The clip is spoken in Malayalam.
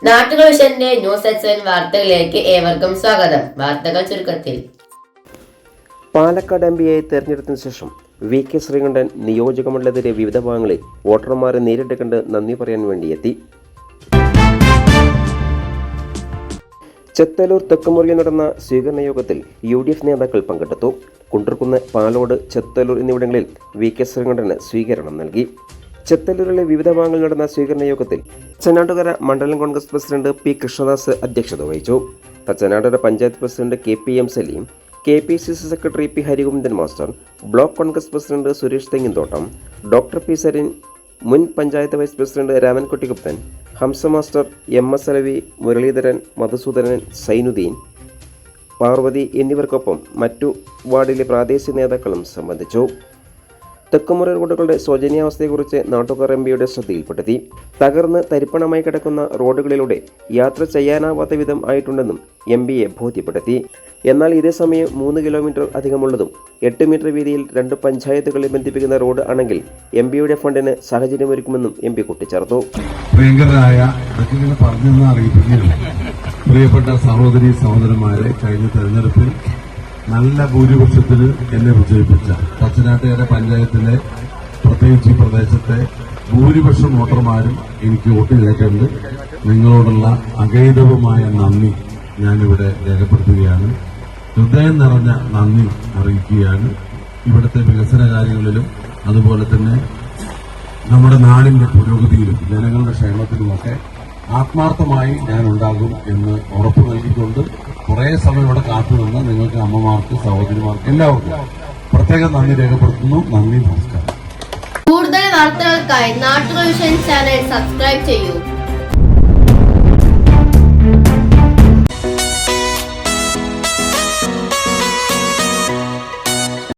നാട്ടുകൾ വിഷന്റെ ന്യൂസ് എക്സ്എൻ വാർത്തകളിലേക്ക് ഏവർക്കും സ്വാഗതം. വാർത്തകൾ ചുരുക്കത്തിൽ. പാലക്കാട് എംപിയായി തെരഞ്ഞെടുത്തതിനു ശേഷം VK ശ്രീകണ്ഠൻ നിയോജകമണ്ഡലത്തിലെ വിവിധ ഭാഗങ്ങളിൽ വോട്ടർമാരെ നേരിട്ട് കണ്ട് നന്ദി പറയാൻ വേണ്ടിയെത്തി. ചെത്തലൂർ തെക്കുമുറിയിൽ നടന്ന സ്വീകരണ യോഗത്തിൽ UDF നേതാക്കൾ പങ്കെടുത്തു. കുണ്ടർകുന്ന്, പാലോട്, ചെത്തലൂർ എന്നിവിടങ്ങളിൽ VK ശ്രീകണ്ഠന് സ്വീകരണം നൽകി. ചെത്തലൂരിലെ വിവിധ ഭാഗങ്ങളിൽ നടന്ന സ്വീകരണ യോഗത്തിൽ തച്ചനാട്ടുകര മണ്ഡലം കോൺഗ്രസ് പ്രസിഡന്റ് P കൃഷ്ണദാസ് അധ്യക്ഷത വഹിച്ചു. Thachanattukara panchayat president KPM Saleem, KPCC secretary P Harigovindan master, block Congress president Suresh Thenginthottam, doctor P Sarin, മുൻ panchayat vice president Ramankutty Gupthan, Hamsa master, MS Alavi, Muraleedharan, Madhusoodanan, Sainudheen, Parvathy എന്നിവർക്കൊപ്പം മറ്റു വാർഡിലെ പ്രാദേശിക നേതാക്കളും സംബന്ധിച്ചു. തെക്കുമുറി റോഡുകളുടെ ശോചനീയാവസ്ഥയെക്കുറിച്ച് നാട്ടുകാർ MPയുടെ ശ്രദ്ധയിൽപ്പെടുത്തി. തകർന്ന് തരിപ്പണമായി കിടക്കുന്ന റോഡുകളിലൂടെ യാത്ര ചെയ്യാനാവാത്ത വിധം ആയിട്ടുണ്ടെന്നും MPയെ ബോധ്യപ്പെടുത്തി. എന്നാൽ ഇതേസമയം 3 കിലോമീറ്റർ അധികമുള്ളതും 8 മീറ്റർ വീതിയിൽ 2 പഞ്ചായത്തുകളെ ബന്ധിപ്പിക്കുന്ന റോഡ് ആണെങ്കിൽ MPയുടെ ഫണ്ടിന് സാഹചര്യമൊരുക്കുമെന്നും MP കൂട്ടിച്ചേർത്തു. പ്രിയങ്കരായ പ്രിയപ്പെട്ട സഹോദരി സഹോദരന്മാരെ, കഴിഞ്ഞ തെരഞ്ഞെടുപ്പിൽ നല്ല ഭൂരിപക്ഷത്തിൽ എന്നെ വിജയിപ്പിച്ച തച്ചനാട്ടുകര പഞ്ചായത്തിലെ പ്രത്യേകിച്ച് ഈ പ്രദേശത്തെ ഭൂരിപക്ഷം വോട്ടർമാരും എനിക്ക് വോട്ട് ചെയ്തിട്ടുണ്ട്. നിങ്ങളോടുള്ള അഗൈതവുമായ നന്ദി ഞാനിവിടെ രേഖപ്പെടുത്തുകയാണ്. ഹൃദയം നിറഞ്ഞ നന്ദി അറിയിക്കുകയാണ്. ഇവിടുത്തെ വികസന കാര്യങ്ങളിലും അതുപോലെ തന്നെ നമ്മുടെ നാടിന്റെ പുരോഗതിയിലും ജനങ്ങളുടെ ക്ഷേമത്തിലുമൊക്കെ ആത്മാർത്ഥമായി ഞാൻ ഉണ്ടാകും എന്ന് ഉറപ്പു നൽകിക്കൊണ്ട് കുറേ സമയം ഇവിടെ കാത്തുനിന്ന് നിങ്ങൾക്ക് അമ്മമാർക്ക്, സഹോദരിമാർക്ക് എല്ലാവർക്കും പ്രത്യേകം നന്ദി രേഖപ്പെടുത്തുന്നു. നന്ദി, നമസ്കാരം. കൂടുതൽ വാർത്തകൾക്കായി നാട്ടുകൾ വിഷൻ ചാനൽ സബ്സ്ക്രൈബ് ചെയ്യൂ.